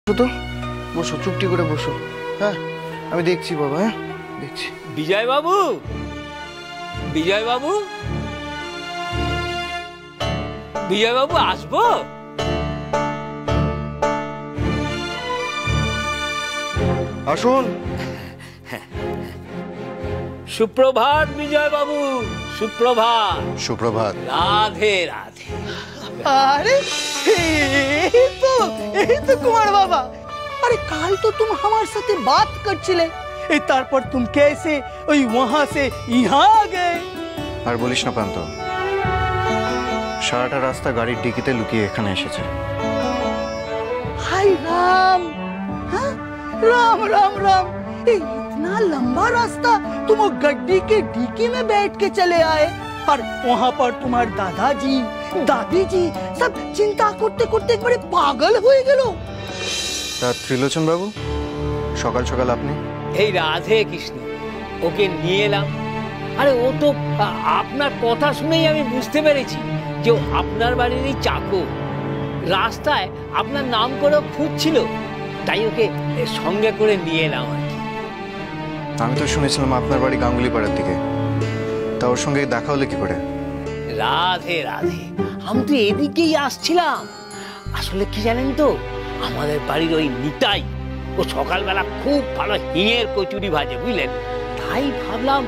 তো বসো, চুপটি করে বসো। হ্যাঁ আমি দেখছি বাবা, হ্যাঁ দেখছি। বিজয় বাবু, বিজয় বাবু, বিজয় বাবু আসবো? আসুন। সুপ্রভাত বিজয় বাবু, সুপ্রভাত। সুপ্রভাত। রাধে রাধে। अरे यही तो कुमार बाबा। अरे कल तो तुम हमारे साथ बात कर चले, तारपर तुम कैसे वहां से यहाँ आ गए? আর বলিস না পান্ত, সারাটা রাস্তা গাড়ির ডিকিতে লুকিয়ে এখানে এসেছে। हाय राम, हाँ? राम राम राम, इतना लंबा रास्ता तुम वो गड्डी के डिकी में बैठ के चले आए और वहाँ पर तुम्हारे दादाजी दादी जी सब चिंता करते करते एक बड़े पागल हुए गेलो। তা ত্রিলোচন বাবু, সকাল সকাল আপনি? এই রাধে কৃষ্ণ, ওকে নিয়ে এলাম। আরে ও তো আপনার কথা শুনেই আমি বুঝতে পেরেছি যে আপনার বাড়িরই চাকর। রাস্তায় আপনার নাম করে খুঁজছিল, তাই ওকে সঙ্গে করে নিয়ে এলাম আর কি। আমি তো শুনেছিলাম আপনার বাড়ি গাঙ্গুলি পাড়ার দিকে, তা ওর সঙ্গে দেখা হলে কি করে? রাধে রাধে, আমি তো এদিকেই আসছিলাম। আসলে কি জানেন তো, আমাদের বাড়ির ওই নিতাই, ও সকালবেলা খুব ভালো হিঙের কচুরি ভাজে, বুঝলেন? তাই ভাবলাম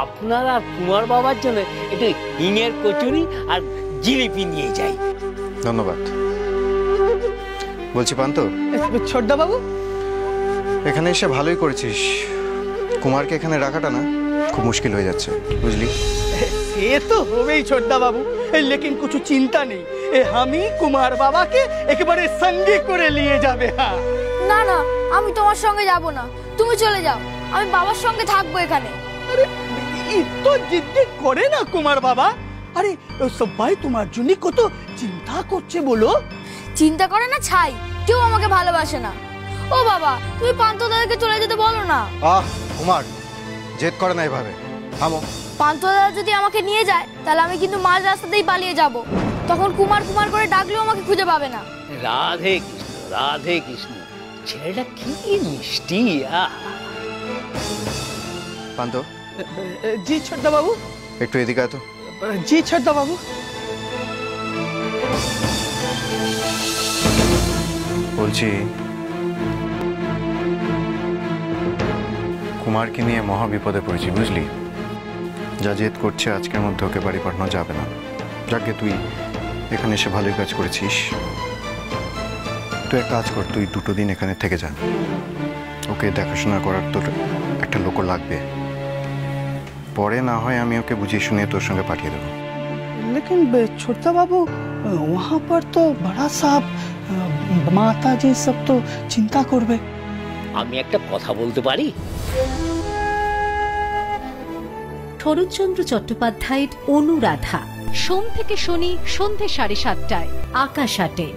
আপনার আর কুমার বাবার জন্য একটু হিঙের কচুরি আর জিলিপি নিয়ে যাই। ধন্যবাদ। বলছি পান্ত, छोटा बाबू, এখানে এসে ভালোই করেছিস। কুমারকে এখানে রাখাটা না খুব মুশকিল হয়ে যাচ্ছে, বুঝলি? ये तो हो गई छोटा बाबू, लेकिन कुछ चिंता नहीं, हम ही कुमार बाबा के एक बारे संगे करे लिए जाबे। हाँ না না, আমি তোমার সঙ্গে যাব না, তুমি চলে যাও, আমি বাবার সঙ্গে থাকবো এখানে। अरे तो जिद्दी करे ना कुमार बाबा। अरे सब भाई तुम्हार जुनी को तो चिंता করছে বলো। চিন্তা করে না ছাই, কেউ আমাকে ভালোবাসে না। ও বাবা, তুমি পান্ত দাদাকে চলে যেতে বলো না। আহ কুমার, জেদ করে না এভাবে, থামো। পান্ত দাদা যদি আমাকে নিয়ে যায়, তাহলে আমি কিন্তু মাঝ রাস্তাতেই পালিয়ে যাব। তখন কুমার কুমার করে ডাকলেও আমাকে খুঁজে পাবে না। রাধে কৃষ্ণ, রাধে কৃষ্ণ, ছেলেটা কি মিষ্টি। পান্ত, जी छोटा बाबू, একটু এদিকে আয় তো। जी छोटा बाबू। বলছি কুমারকে নিয়ে মহা বিপদে পড়েছি, বুঝলি? যা জেদ করছে আজকের মধ্যে ওকে বাড়ি পাঠানো যাবে না। যাকে তুই এখানে এসে ভালোই কাজ করেছিস, তুই এক কাজ কর, তুই 2 দিন এখানে থেকে যা। ওকে দেখাশোনা করার তোর একটা লোক লাগবে। পরে না হয় আমি ওকে বুঝিয়ে শুনিয়ে তোর সঙ্গে পাঠিয়ে দেবো। लेकिन छोटा बाबू, वहाँ पर तो बड़ा साहब माता जी सब तो चिंता करबे। আমি একটা কথা বলতে পারি? শরৎচন্দ্র চট্টোপাধ্যায়ের অনুরাধা, সোম থেকে শনি সন্ধ্যে 7:30টায়, আকাশ আটে।